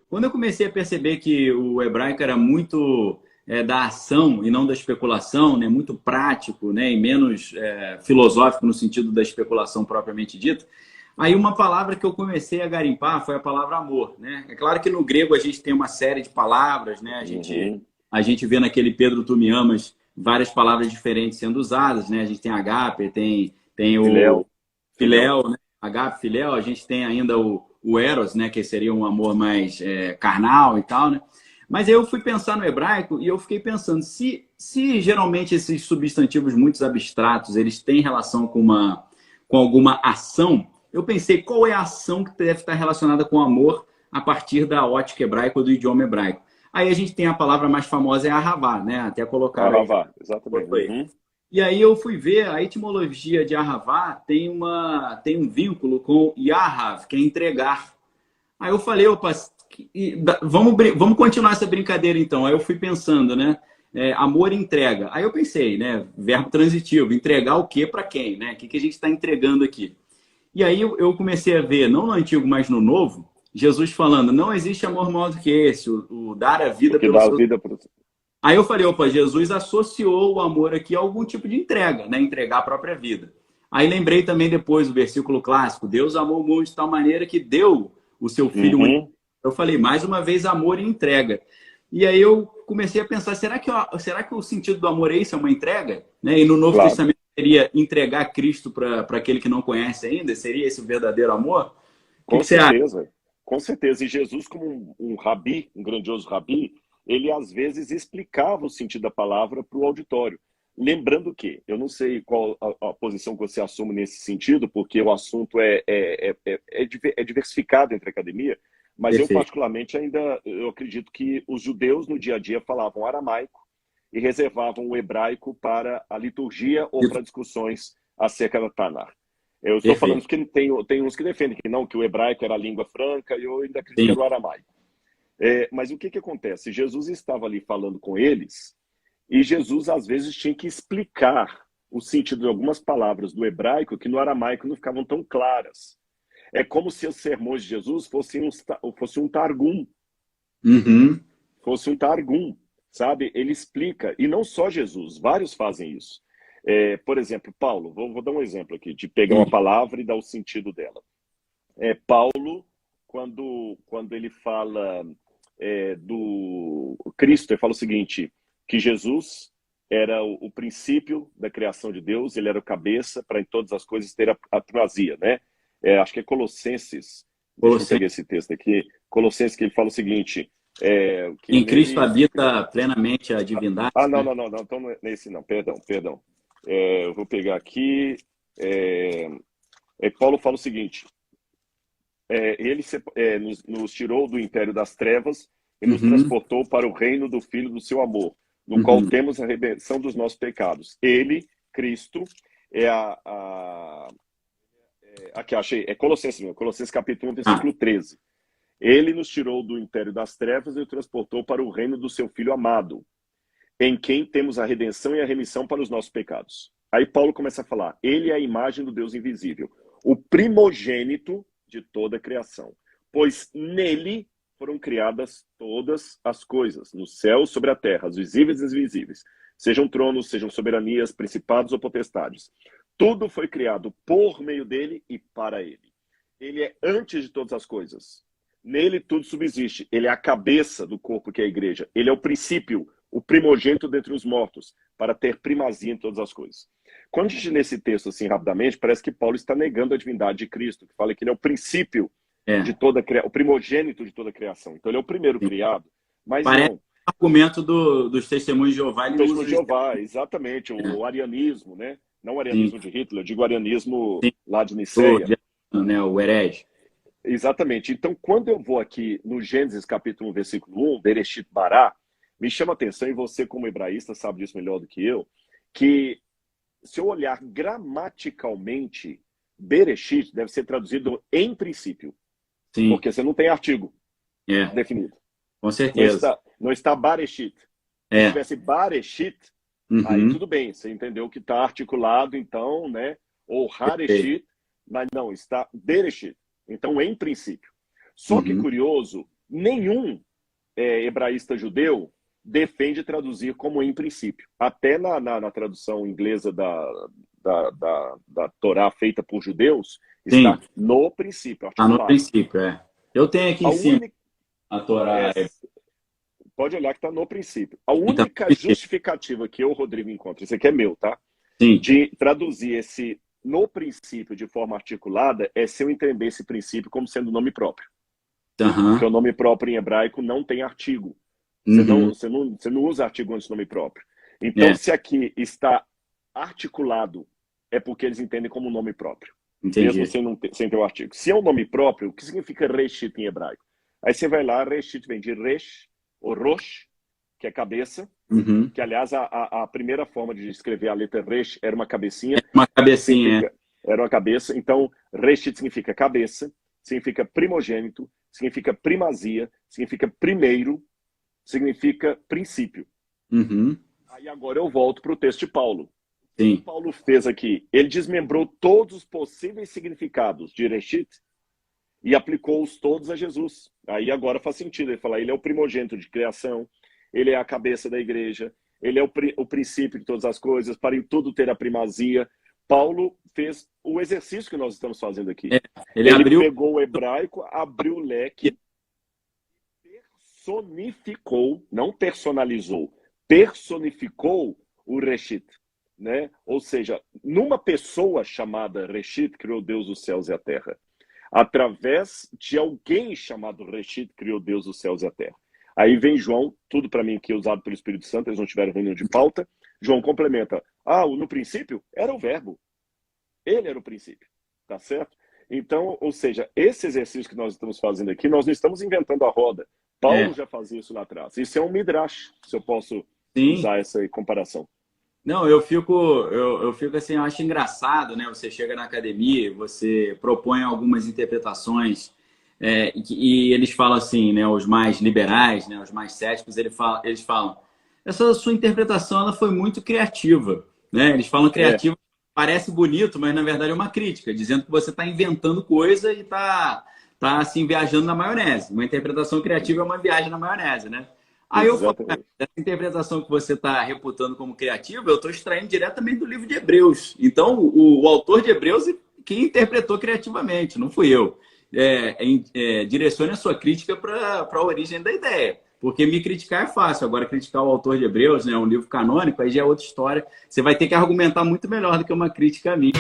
quando eu comecei a perceber que o hebraico era muito da ação e não da especulação, né? Muito prático, né? E menos filosófico no sentido da especulação propriamente dita, aí uma palavra que eu comecei a garimpar foi a palavra amor, né? É claro que no grego a gente tem uma série de palavras, né? Uhum. A gente vê naquele Pedro Tu Me Amas várias palavras diferentes sendo usadas, né? A gente tem agape, tem o Filéu. Filéu. filéu, né? Agape, filéu, a gente tem ainda o eros, né? Que seria um amor mais carnal e tal, né? Mas aí eu fui pensar no hebraico e eu fiquei pensando, se geralmente esses substantivos muito abstratos, eles têm relação com alguma ação, eu pensei, qual é a ação que deve estar relacionada com amor a partir da ótica hebraica ou do idioma hebraico? Aí a gente tem a palavra mais famosa, é ahavá, né? Até colocaram aí. Ahavá, exatamente. Uhum. E aí eu fui ver a etimologia de ahavá tem um vínculo com yahav, que é entregar. Aí eu falei, opa, vamos continuar essa brincadeira então. Aí eu fui pensando, né? Amor e entrega. Aí eu pensei, né? Verbo transitivo, entregar o que para quem, né? O que a gente está entregando aqui? E aí eu comecei a ver, não no Antigo, mas no Novo, Jesus falando, não existe amor maior do que esse, o dar a O vida que pelos dá a seus. vida para Aí eu falei, opa, Jesus associou o amor aqui a algum tipo de entrega, né? Entregar a própria vida. Aí lembrei também depois o versículo clássico, Deus amou o mundo de tal maneira que deu o seu filho único. Uhum. Eu falei, mais uma vez, amor e entrega. E aí eu comecei a pensar, será que o sentido do amor é isso, é uma entrega? Né? E no Novo Claro, Testamento seria entregar Cristo para aquele que não conhece ainda? Seria esse o verdadeiro amor? O com que você acha? certeza. Com certeza. E Jesus, como um rabi, um grandioso rabi, ele às vezes explicava o sentido da palavra para o auditório. Lembrando que, eu não sei qual a posição que você assume nesse sentido, porque o assunto é diversificado entre a academia, mas eu Perfeito. particularmente ainda eu acredito que os judeus no dia a dia falavam aramaico e reservavam o hebraico para a liturgia ou para discussões acerca da Tanakh. Eu estou falando Perfeito. que tem uns que defendem que não, que o hebraico era a língua franca, e eu ainda acredito que Sim. era o aramaico. Mas o que acontece? Jesus estava ali falando com eles, e Jesus às vezes tinha que explicar o sentido de algumas palavras do hebraico que no aramaico não ficavam tão claras. É como se os sermões de Jesus fosse um targum, Uhum. sabe? Ele explica, e não só Jesus, vários fazem isso. Por exemplo, Paulo, vou dar um exemplo aqui, de pegar uma Sim. palavra e dar o sentido dela. Paulo, quando ele fala do Cristo, ele fala o seguinte, que Jesus era o princípio da criação de Deus, ele era o cabeça para em todas as coisas ter a primazia, né? Acho que é Colossenses, deixa eu pegar Colossenses. esse texto aqui, Colossenses, que ele fala o seguinte, que Em Cristo nele... habita plenamente a divindade, Não, né? não, não, não, então não é nesse não, perdão. Eu vou pegar aqui, Paulo fala o seguinte, ele nos tirou do império das trevas e nos Uhum. transportou para o reino do Filho do seu amor, no qual Uhum. temos a redenção dos nossos pecados. Ele, Cristo, é aqui, achei, Colossenses mesmo, Colossenses capítulo 1, Ah, versículo 13. Ele nos tirou do império das trevas e o transportou para o reino do seu Filho amado, em quem temos a redenção e a remissão para os nossos pecados. Aí Paulo começa a falar, ele é a imagem do Deus invisível, o primogênito de toda a criação, pois nele foram criadas todas as coisas, no céu, sobre a terra, as visíveis e as invisíveis, sejam tronos, sejam soberanias, principados ou potestades. Tudo foi criado por meio dele e para ele. Ele é antes de todas as coisas. Nele tudo subsiste. Ele é a cabeça do corpo que é a igreja. Ele é o princípio, o primogênito dentre os mortos, para ter primazia em todas as coisas. Quando a gente lê esse texto assim rapidamente, parece que Paulo está negando a divindade de Cristo, que fala que ele é o princípio de é. toda o primogênito de toda a criação. Então ele é o primeiro Sim. criado, mas Parece não. o argumento dos testemunhos de Jeová, ele Testemunho usa de isso. Jeová, exatamente, o arianismo, né? Não o Sim, arianismo de Hitler, eu digo o arianismo sim. lá de Niceia. Né, o herege. Exatamente. Então, quando eu vou aqui no Gênesis capítulo 1, versículo 1, Bereshit Bará, me chama a atenção, e você como hebraísta sabe disso melhor do que eu, que se eu olhar gramaticalmente, Bereshit deve ser traduzido em princípio, Sim, porque você não tem artigo é, definido. com Não certeza. está, não está Bareshit. Se É. tivesse Bareshit, aí Uhum. tudo bem, você entendeu que está articulado, então, né? Ou Perfeito. Hareshit, mas não, está Bereshit. Então, em princípio. Só que Uhum. curioso, nenhum hebraísta judeu defende traduzir como em princípio. Até na tradução inglesa da Torá feita por judeus, está Sim, no princípio, está no articulado. princípio, Eu tenho aqui A em cima única, a Torá. pode olhar que está no princípio. A Então, única justificativa que eu, Rodrigo, encontro, isso aqui é meu, tá? sim. De traduzir esse no princípio de forma articulada é se eu entender esse princípio como sendo nome próprio. Porque o nome próprio em hebraico não tem artigo. Você não usa artigo antes do nome próprio. Então, se aqui está articulado, é porque eles entendem como nome próprio. Entendi. Mesmo sem ter o artigo. Se é um nome próprio, o que significa reshit em hebraico? Aí você vai lá, reshit vem de resh, ou rosh, que é cabeça, que, aliás, a primeira forma de escrever a letra resh era uma cabecinha. Uma cabecinha, Era uma cabeça. Então, reshit significa cabeça, significa primogênito, significa primazia, significa primeiro, significa princípio. Aí agora eu volto para o texto de Paulo. Sim. O que Paulo fez aqui? Ele desmembrou todos os possíveis significados de reshit e aplicou-os todos a Jesus. Aí agora faz sentido. Ele fala, ele é o primogênito de criação, ele é a cabeça da igreja, ele é o princípio de todas as coisas, para em tudo ter a primazia. Paulo fez o exercício que nós estamos fazendo aqui. Ele pegou o hebraico, abriu o leque, personificou, não personalizou, personificou o reshit. Né? Ou seja, numa pessoa chamada Reshit, criou Deus os céus e a terra. Através de alguém chamado Reshit, criou Deus os céus e a terra. Aí vem João, tudo para mim aqui usado pelo Espírito Santo, eles não tiveram reunião de pauta. João complementa. No princípio era o verbo. Ele era o princípio. Tá certo? Então, ou seja, esse exercício que nós estamos fazendo aqui, nós não estamos inventando a roda. Paulo já fazia isso lá atrás. Isso é um midrash, se eu posso usar essa comparação. Não, eu fico assim, eu acho engraçado, né? Você chega na academia, você propõe algumas interpretações e eles falam assim, né? Os mais liberais, né? Os mais céticos, eles falam, essa sua interpretação ela foi muito criativa, né? Eles falam criativa, parece bonito, mas na verdade é uma crítica, dizendo que você está inventando coisa e está assim viajando na maionese. Uma interpretação criativa é uma viagem na maionese, né? Aí eu falo, essa interpretação que você está reputando como criativa, eu estou extraindo diretamente do livro de Hebreus. Então, o autor de Hebreus quem interpretou criativamente, não fui eu. Direcione a sua crítica para a origem da ideia. Porque me criticar é fácil. Agora, criticar o autor de Hebreus, né, um livro canônico, aí já é outra história. Você vai ter que argumentar muito melhor do que uma crítica a mim.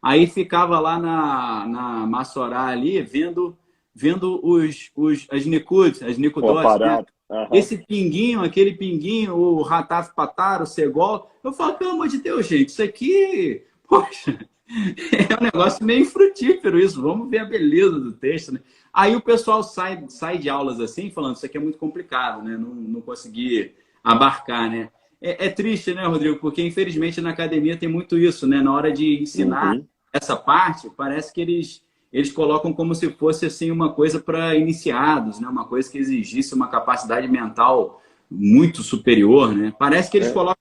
Aí ficava lá na Massorá ali, vendo as Nikud, as Nikudot, né? Esse pinguinho, aquele pinguinho, o Rataf Patar, o Segol. Eu falo, pelo amor de Deus, gente, isso aqui, poxa, é um negócio meio infrutífero isso. Vamos ver a beleza do texto, né? Aí o pessoal sai de aulas assim, falando, isso aqui é muito complicado, né? Não consegui abarcar, né? É triste, né, Rodrigo? Porque, infelizmente, na academia tem muito isso, né? Na hora de ensinar essa parte, parece que eles colocam como se fosse assim, uma coisa para iniciados, né? Uma coisa que exigisse uma capacidade mental muito superior, né? Parece que eles colocam,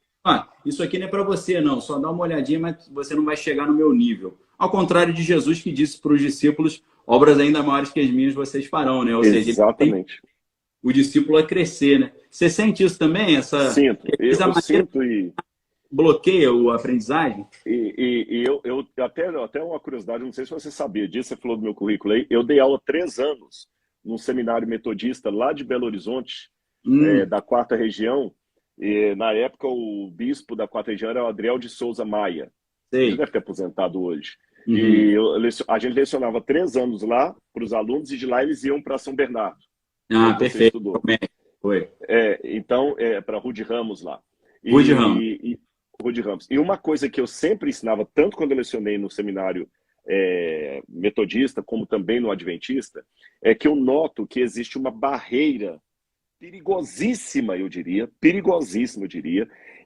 isso aqui não é para você, não. Só dá uma olhadinha, mas você não vai chegar no meu nível. Ao contrário de Jesus, que disse para os discípulos, obras ainda maiores que as minhas vocês farão, né? Ou seja, exatamente. O discípulo a crescer, né? Você sente isso também? Sinto. Eu sinto e... bloqueia a aprendizagem? Eu até uma curiosidade, não sei se você sabia disso, você falou do meu currículo aí, eu dei aula 3 anos num seminário metodista lá de Belo Horizonte, Hum, da quarta região. E, na época, o bispo da quarta região era o Adriel de Souza Maia. Ele já sei. deve ter aposentado hoje. Uhum. E a gente lecionava 3 anos lá para os alunos, e de lá eles iam para São Bernardo, Ah, onde você perfeito. estudou. Como é? Foi. Então, para Rude Ramos lá. Rude Ramos. E Rude Ramos. E uma coisa que eu sempre ensinava, tanto quando eu lecionei no seminário metodista, como também no adventista, é que eu noto que existe uma barreira perigosíssima, eu diria,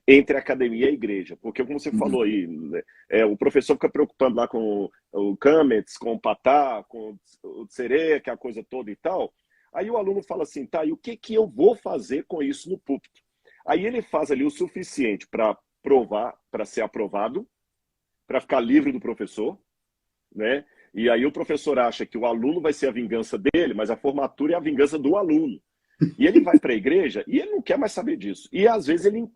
entre a academia e a igreja. Porque, como você Uhum. falou aí, né, o professor fica preocupando lá com o Camets, com o Patá, com o Tseré, que é a coisa toda e tal. Aí o aluno fala assim, tá, e o que eu vou fazer com isso no púlpito? Aí ele faz ali o suficiente para provar, para ser aprovado, para ficar livre do professor, né? E aí o professor acha que o aluno vai ser a vingança dele, mas a formatura é a vingança do aluno. E ele vai para a igreja e ele não quer mais saber disso. E às vezes ele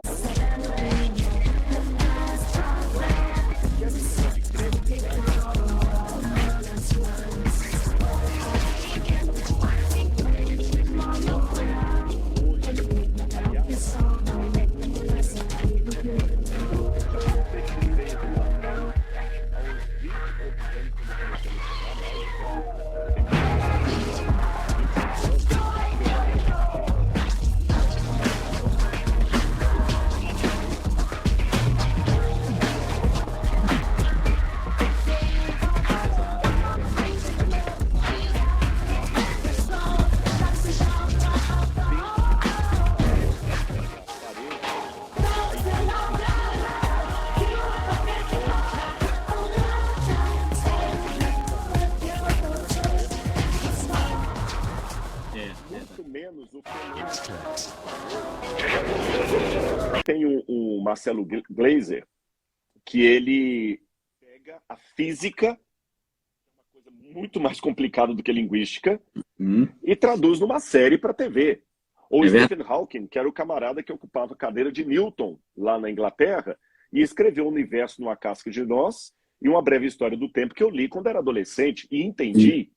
Exato. muito menos o fenômeno. Tem o Marcelo Gleiser, que ele pega a física, uma coisa muito mais complicada do que linguística, e traduz numa série para TV. Ou É verdade. Stephen Hawking, que era o camarada que ocupava a cadeira de Newton lá na Inglaterra, e escreveu O Universo numa Casca de Nós e Uma Breve História do Tempo, que eu li quando era adolescente e entendi.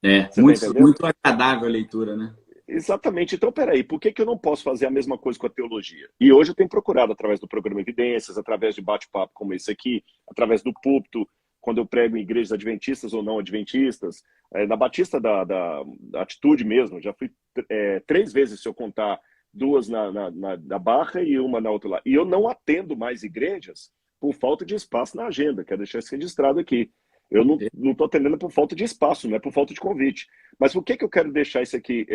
Você está Muito, entendendo? muito agradável a leitura, né? Exatamente. Então, peraí, por que eu não posso fazer a mesma coisa com a teologia? E hoje eu tenho procurado, através do programa Evidências, através de bate-papo como esse aqui, através do púlpito, quando eu prego em igrejas adventistas ou não adventistas, na Batista da Atitude mesmo, já fui 3 vezes, se eu contar, 2 na Barra e uma na outra lá. E eu não atendo mais igrejas por falta de espaço na agenda, quero deixar isso registrado aqui. Eu não estou atendendo por falta de espaço, não é por falta de convite. Mas por que eu quero deixar isso aqui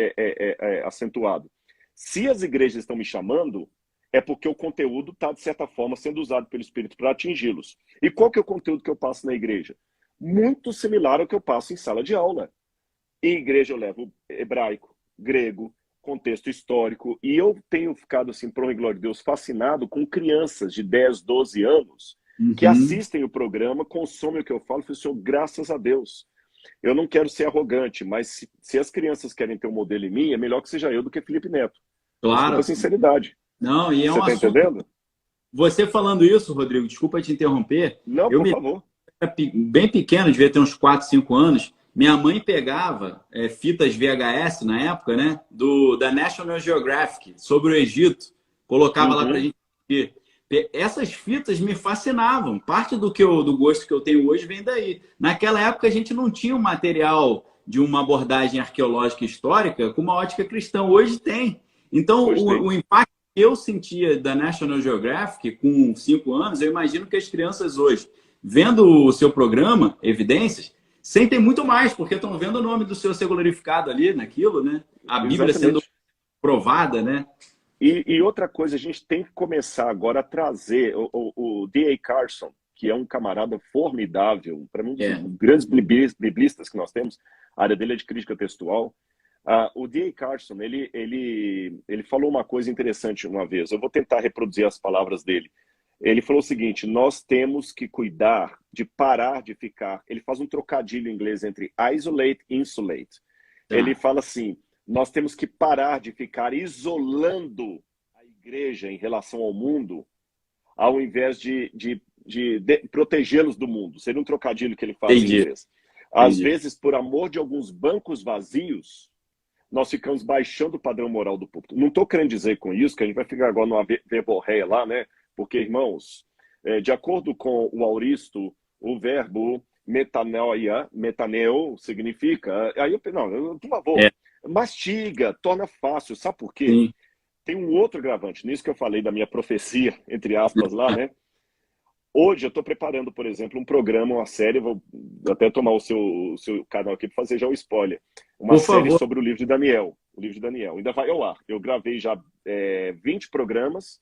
acentuado? Se as igrejas estão me chamando, é porque o conteúdo está, de certa forma, sendo usado pelo Espírito para atingi-los. E qual que é o conteúdo que eu passo na igreja? Muito similar ao que eu passo em sala de aula. Em igreja eu levo hebraico, grego, contexto histórico, e eu tenho ficado, assim, por honra e glória de Deus, fascinado com crianças de 10, 12 anos que Uhum. assistem o programa, consomem o que eu falo, e falam, Senhor, graças a Deus. Eu não quero ser arrogante, mas se as crianças querem ter um modelo em mim, é melhor que seja eu do que Felipe Neto. Desculpa a Claro. sinceridade. Não, e é Você um está assunto. entendendo? Você falando isso, Rodrigo, desculpa te interromper. Não, Eu por me favor. era bem pequeno, devia ter uns 4, 5 anos. Minha mãe pegava fitas VHS na época, né? Da National Geographic, sobre o Egito. Colocava lá pra Uhum. gente ver. Essas fitas me fascinavam. Parte do gosto que eu tenho hoje vem daí. Naquela época a gente não tinha um material de uma abordagem arqueológica histórica com uma ótica cristã. Hoje tem. Então, Hoje tem. o impacto que eu sentia da National Geographic com 5 anos, eu imagino que as crianças hoje, vendo o seu programa, Evidências, sentem muito mais, porque estão vendo o nome do seu ser glorificado ali naquilo, né? A Bíblia sendo Exatamente. provada, né? E outra coisa, a gente tem que começar agora a trazer o D.A. Carson, que é um camarada formidável, para mim, um dos É. grandes biblistas que nós temos, a área dele é de crítica textual. O D.A. Carson, ele falou uma coisa interessante uma vez, eu vou tentar reproduzir as palavras dele. Ele falou o seguinte, nós temos que cuidar de parar de ficar, ele faz um trocadilho em inglês entre isolate e insulate. Ele Tá. fala assim, nós temos que parar de ficar isolando a igreja em relação ao mundo, ao invés de protegê-los do mundo. Seria um trocadilho que ele faz em Entendi, inglês. Às entendi. vezes, por amor de alguns bancos vazios, nós ficamos baixando o padrão moral do púlpito. Não estou querendo dizer com isso que a gente vai ficar agora numa verborréia lá, né? Porque, irmãos, de acordo com o Auristo, o verbo metaneo significa... Aí eu não, por favor, mastiga, torna fácil. Sabe por quê? Sim. Tem um outro agravante. Nisso que eu falei da minha profecia, entre aspas, lá, né? Hoje eu estou preparando, por exemplo, um programa, uma série, vou até tomar o seu canal aqui para fazer já o spoiler. Uma Por série favor. sobre o livro de Daniel. O livro de Daniel. Ainda vai ao ar. Eu gravei já 20 programas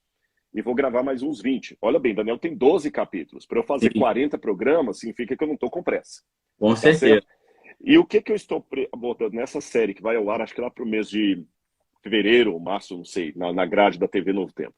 e vou gravar mais uns 20. Olha bem, Daniel tem 12 capítulos. Para eu fazer Sim. 40 programas, significa que eu não estou com pressa. Com Tá certeza. certo? E o que eu estou abordando nessa série que vai ao ar, acho que lá para o mês de fevereiro ou março, não sei, na grade da TV Novo Tempo.